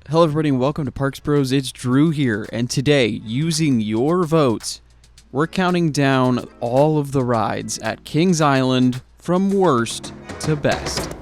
Hello everybody and welcome to Parks Bros. It's Drew here, and today, using your votes, we're counting down all of the rides at Kings Island from worst to best.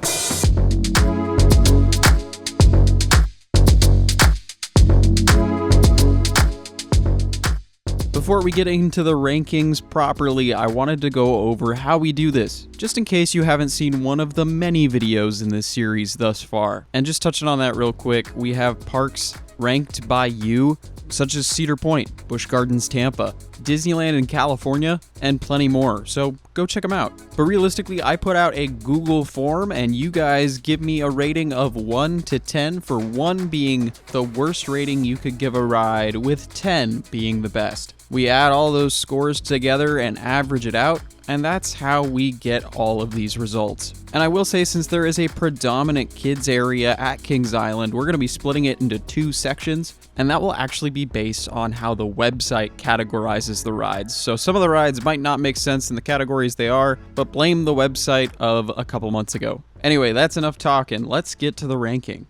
Before we get into the rankings properly, I wanted to go over how we do this, just in case you haven't seen one of the many videos in this series thus far. And just touching on that real quick, we have parks ranked by you, such as Cedar Point, Busch Gardens Tampa, Disneyland in California, and plenty more, so go check them out. But realistically, I put out a Google form and you guys give me a rating of 1 to 10, for 1 being the worst rating you could give a ride, with 10 being the best. We add all those scores together and average it out, and that's how we get all of these results. And I will say, since there is a predominant kids area at Kings Island, we're going to be splitting it into 2 sections, and that will actually be based on how the website categorizes the rides. So some of the rides might not make sense in the categories they are, but blame the website of a couple months ago. Anyway, that's enough talking. Let's get to the ranking.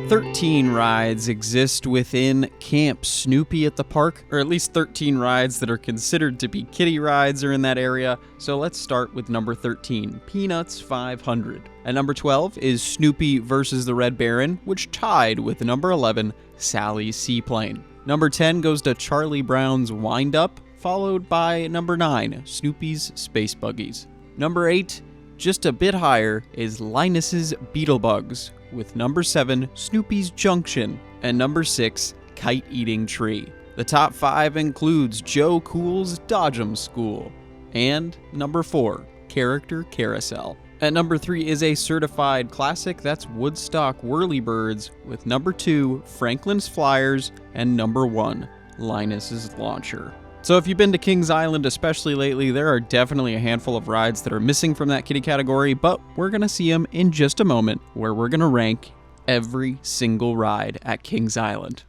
13 rides exist within Camp Snoopy at the park, or at least 13 rides that are considered to be kiddie rides are in that area. So let's start with number 13, Peanuts 500. At number 12 is Snoopy versus the Red Baron, which tied with number 11, Sally's Seaplane. Number 10 goes to Charlie Brown's Wind Up, followed by number 9, Snoopy's Space Buggies. Number 8, just a bit higher, is Linus's Beetlebugs, with number 7, Snoopy's Junction, and number 6, Kite Eating Tree. The top 5 includes Joe Cool's Dodgem School, and number 4, Character Carousel. At number 3 is a certified classic, that's Woodstock Whirlybirds, with number 2, Franklin's Flyers, and number 1, Linus's Launcher. So if you've been to Kings Island, especially lately, there are definitely a handful of rides that are missing from that kiddie category, but we're going to see them in just a moment, where we're going to rank every single ride at Kings Island.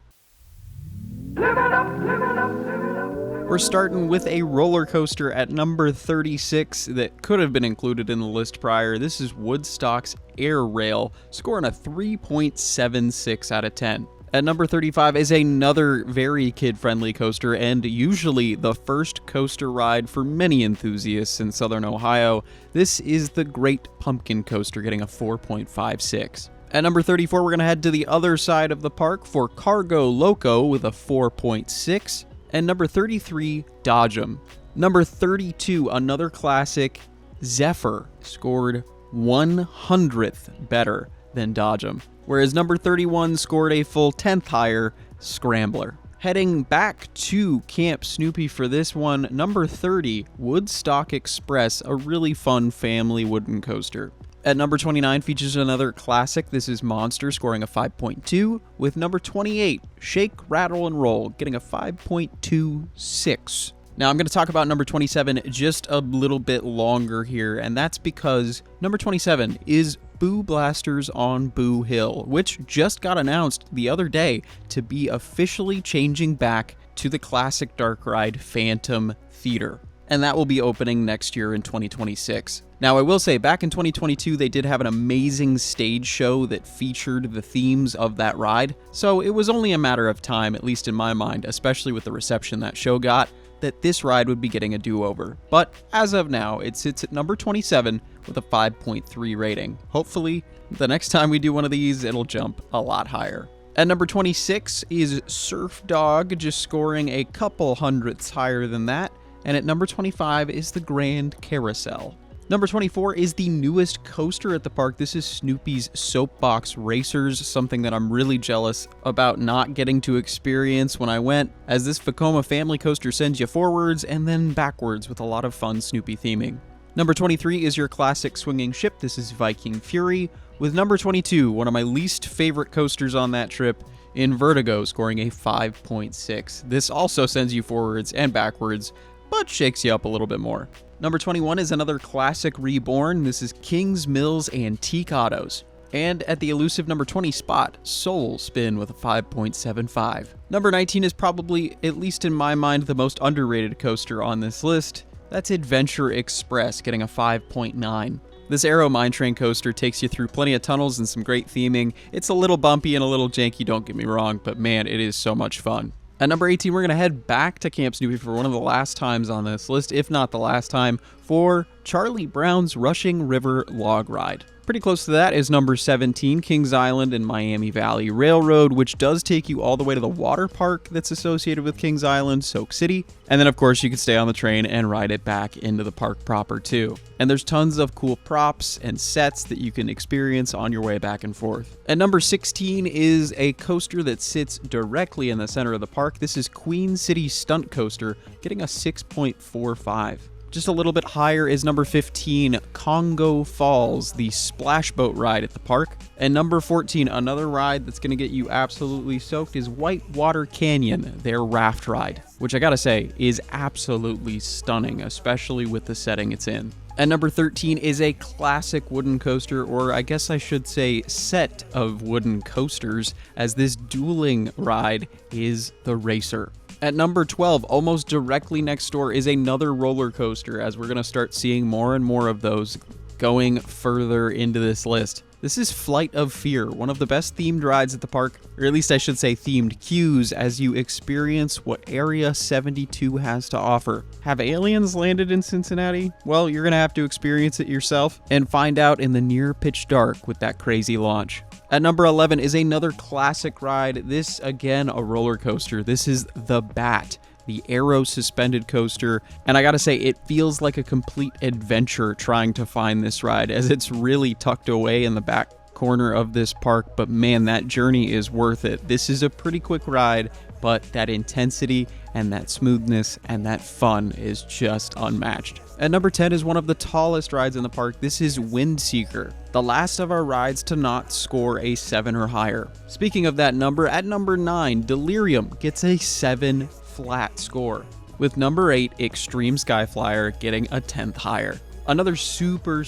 We're starting with a roller coaster at number 36 that could have been included in the list prior. This is Woodstock's Air Rail, scoring a 3.76 out of 10. At number 35 is another very kid-friendly coaster, and usually the first coaster ride for many enthusiasts in Southern Ohio. This is the Great Pumpkin Coaster, getting a 4.56. At number 34, we're going to head to the other side of the park for Cargo Loco with a 4.6. And number 33, Dodgem. Number 32, another classic, Zephyr, scored 100th better than Dodgem, whereas number 31 scored a full 10th higher, Scrambler. Heading back to Camp Snoopy for this one, number 30, Woodstock Express, a really fun family wooden coaster. At number 29 features another classic, this is Monster, scoring a 5.2, with number 28, Shake, Rattle, and Roll, getting a 5.26. Now I'm going to talk about number 27 just a little bit longer here, and that's because number 27 is Boo Blasters on Boo Hill, which just got announced the other day to be officially changing back to the classic dark ride Phantom Theater, and that will be opening next year in 2026. Now I will say, back in 2022 they did have an amazing stage show that featured the themes of that ride, so it was only a matter of time, at least in my mind, especially with the reception that show got, that this ride would be getting a do-over. But as of now, it sits at number 27 with a 5.3 rating. Hopefully, the next time we do one of these, it'll jump a lot higher. At number 26 is Surf Dog, just scoring a couple hundredths higher than that. And at number 25 is the Grand Carousel. Number 24 is the newest coaster at the park. This is Snoopy's Soapbox Racers, something that I'm really jealous about not getting to experience when I went, as this Vekoma family coaster sends you forwards and then backwards with a lot of fun Snoopy theming. Number 23 is your classic swinging ship. This is Viking Fury, with number 22, one of my least favorite coasters on that trip, in Vertigo, scoring a 5.6. This also sends you forwards and backwards, but shakes you up a little bit more. Number 21 is another classic reborn. This is Kings Mills Antique Autos. And at the elusive number 20 spot, Soul Spin with a 5.75. Number 19 is probably, at least in my mind, the most underrated coaster on this list. That's Adventure Express, getting a 5.9. This Aero Mine Train coaster takes you through plenty of tunnels and some great theming. It's a little bumpy and a little janky, don't get me wrong, but man, it is so much fun. At number 18, we're going to head back to Camp Snoopy for one of the last times on this list, if not the last time, for Charlie Brown's Rushing River Log Ride. Pretty close to that is number 17, Kings Island and Miami Valley Railroad, which does take you all the way to the water park that's associated with Kings Island, Soak City. And then, of course, you can stay on the train and ride it back into the park proper, too. And there's tons of cool props and sets that you can experience on your way back and forth. At number 16 is a coaster that sits directly in the center of the park. This is Queen City Stunt Coaster, getting a 6.45. Just a little bit higher is number 15, Congo Falls, the splash boat ride at the park. And number 14, another ride that's going to get you absolutely soaked, is Whitewater Canyon, their raft ride, which I gotta say is absolutely stunning, especially with the setting it's in. And number 13 is a classic wooden coaster, or I guess I should say set of wooden coasters, as this dueling ride is the Racer. At number 12, almost directly next door, is another roller coaster, as we're going to start seeing more and more of those going further into this list. This is Flight of Fear, one of the best themed rides at the park, or at least I should say themed queues, as you experience what Area 72 has to offer. Have aliens landed in Cincinnati? Well, you're going to have to experience it yourself and find out in the near pitch dark with that crazy launch. At number 11 is another classic ride. This, again, a roller coaster. This is the Bat, the Aero suspended coaster. And I gotta say, it feels like a complete adventure trying to find this ride, as it's really tucked away in the back corner of this park. But man, that journey is worth it. This is a pretty quick ride, but that intensity and that smoothness and that fun is just unmatched. At number 10 is one of the tallest rides in the park. This is Windseeker, the last of our rides to not score a 7 or higher. Speaking of that number, at number 9, Delirium gets a 7 flat score, with number 8, Extreme Skyflyer, getting a 10th higher. Another super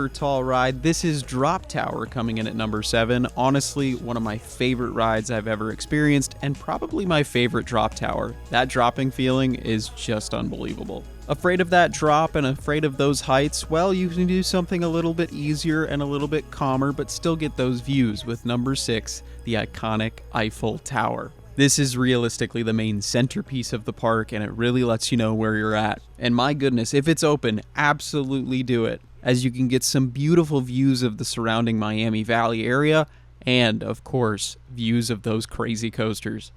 tall ride. This is Drop Tower coming in at number 7. Honestly, one of my favorite rides I've ever experienced, and probably my favorite drop tower. That dropping feeling is just unbelievable. Afraid of that drop and afraid of those heights? Well, you can do something a little bit easier and a little bit calmer, but still get those views with number 6, the iconic Eiffel Tower. This is realistically the main centerpiece of the park, and it really lets you know where you're at. And my goodness, if it's open, absolutely do it, as you can get some beautiful views of the surrounding Miami Valley area, and, of course, views of those crazy coasters.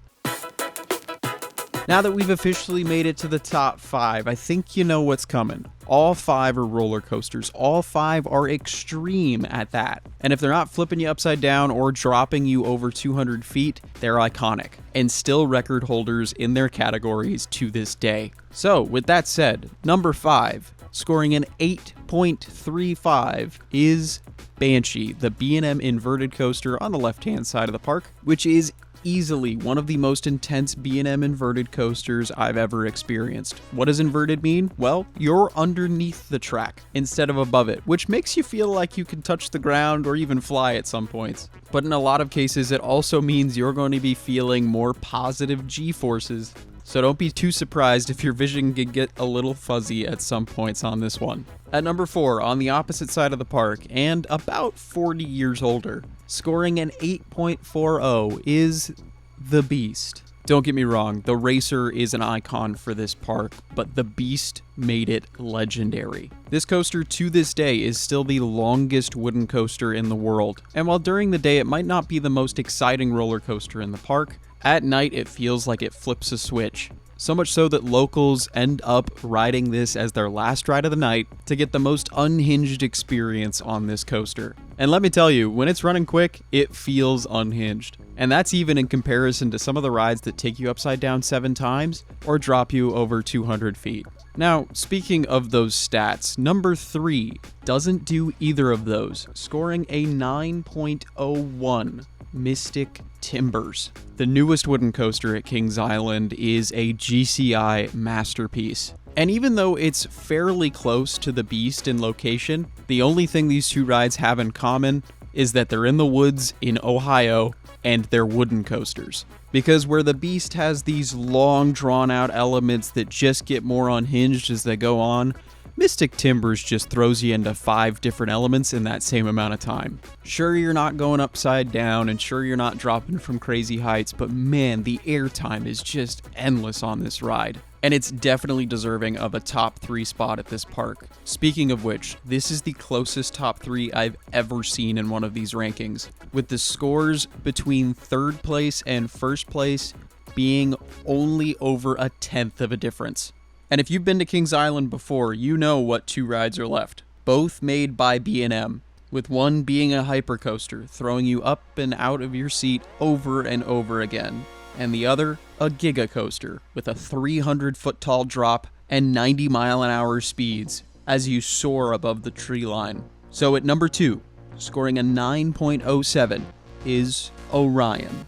Now that we've officially made it to the top 5, I think you know what's coming. All 5 are roller coasters. All 5 are extreme at that. And if they're not flipping you upside down or dropping you over 200 feet, they're iconic and still record holders in their categories to this day. So, with that said, number 5, scoring an 8.35, is Banshee, the B&M inverted coaster on the left-hand side of the park, which is easily one of the most intense B&M inverted coasters I've ever experienced. What does inverted mean? Well, you're underneath the track instead of above it, which makes you feel like you can touch the ground or even fly at some points. But in a lot of cases, it also means you're going to be feeling more positive G-forces. So don't be too surprised if your vision can get a little fuzzy at some points on this one. At number 4, on the opposite side of the park, and about 40 years older, scoring an 8.40, is the Beast. Don't get me wrong, the Racer is an icon for this park, but the Beast made it legendary. This coaster to this day is still the longest wooden coaster in the world, and while during the day it might not be the most exciting roller coaster in the park, at night it feels like it flips a switch. So much so that locals end up riding this as their last ride of the night to get the most unhinged experience on this coaster. And let me tell you, when it's running quick, it feels unhinged. And that's even in comparison to some of the rides that take you upside down 7 times or drop you over 200 feet. Now, speaking of those stats, number 3 doesn't do either of those, scoring a 9.01. Mystic Timbers. The newest wooden coaster at Kings Island is a GCI masterpiece. And even though it's fairly close to the Beast in location, the only thing these two rides have in common is that they're in the woods in Ohio and they're wooden coasters. Because where the Beast has these long drawn out elements that just get more unhinged as they go on, Mystic Timbers just throws you into 5 different elements in that same amount of time. Sure, you're not going upside down, and sure, you're not dropping from crazy heights, but man, the airtime is just endless on this ride. And it's definitely deserving of a top 3 spot at this park. Speaking of which, this is the closest top 3 I've ever seen in one of these rankings, with the scores between 3rd place and 1st place being only over a 1/10 of a difference. And if you've been to Kings Island before, you know what 2 rides are left. Both made by B&M, with one being a hypercoaster, throwing you up and out of your seat over and over again, and the other, a Giga Coaster, with a 300-foot tall drop and 90-mile-an-hour speeds as you soar above the tree line. So at number 2, scoring a 9.07, is Orion.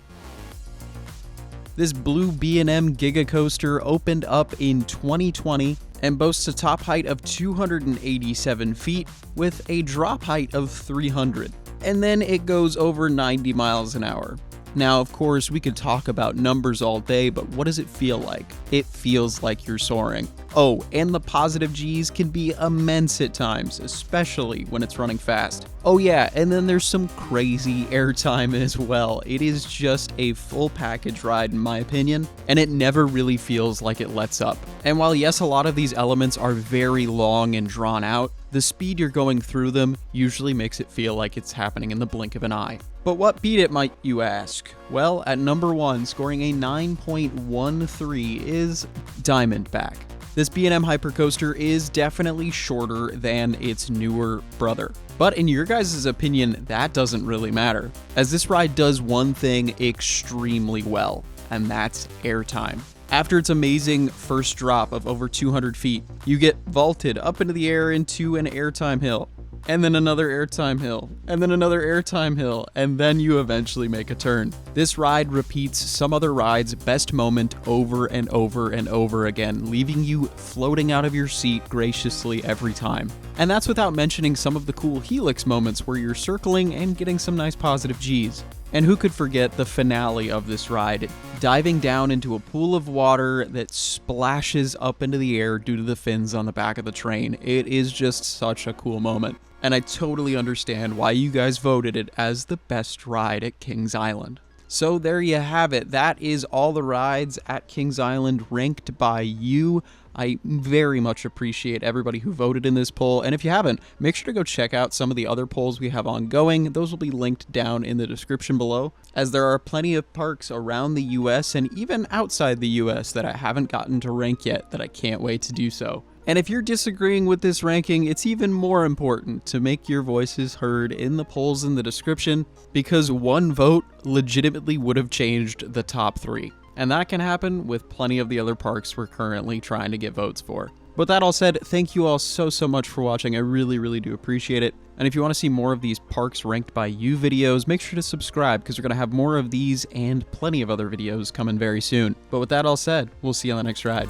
This blue B&M Giga Coaster opened up in 2020 and boasts a top height of 287 feet with a drop height of 300. And then it goes over 90 miles an hour. Now, of course, we could talk about numbers all day, but what does it feel like? It feels like you're soaring. Oh, and the positive G's can be immense at times, especially when it's running fast. Oh yeah, and then there's some crazy airtime as well. It is just a full package ride in my opinion, and it never really feels like it lets up. And while yes, a lot of these elements are very long and drawn out, the speed you're going through them usually makes it feel like it's happening in the blink of an eye. But what beat it, might you ask? Well, at number 1, scoring a 9.13 is Diamondback. This B&M Hypercoaster is definitely shorter than its newer brother. But in your guys' opinion, that doesn't really matter, as this ride does one thing extremely well, and that's airtime. After its amazing first drop of over 200 feet, you get vaulted up into the air into an airtime hill, and then another airtime hill, and then another airtime hill, and then you eventually make a turn. This ride repeats some other ride's best moment over and over and over again, leaving you floating out of your seat graciously every time. And that's without mentioning some of the cool helix moments where you're circling and getting some nice positive G's. And who could forget the finale of this ride, diving down into a pool of water that splashes up into the air due to the fins on the back of the train. It is just such a cool moment. And I totally understand why you guys voted it as the best ride at Kings Island. So there you have it. That is all the rides at Kings Island ranked by you. I very much appreciate everybody who voted in this poll, and if you haven't, make sure to go check out some of the other polls we have ongoing. Those will be linked down in the description below, as there are plenty of parks around the US and even outside the US that I haven't gotten to rank yet that I can't wait to do so. And if you're disagreeing with this ranking, it's even more important to make your voices heard in the polls in the description, because one vote legitimately would have changed the top 3. And that can happen with plenty of the other parks we're currently trying to get votes for. With that all said, thank you all so much for watching. I really do appreciate it. And if you want to see more of these parks ranked by you videos, make sure to subscribe, because we're going to have more of these and plenty of other videos coming very soon. But with that all said, we'll see you on the next ride.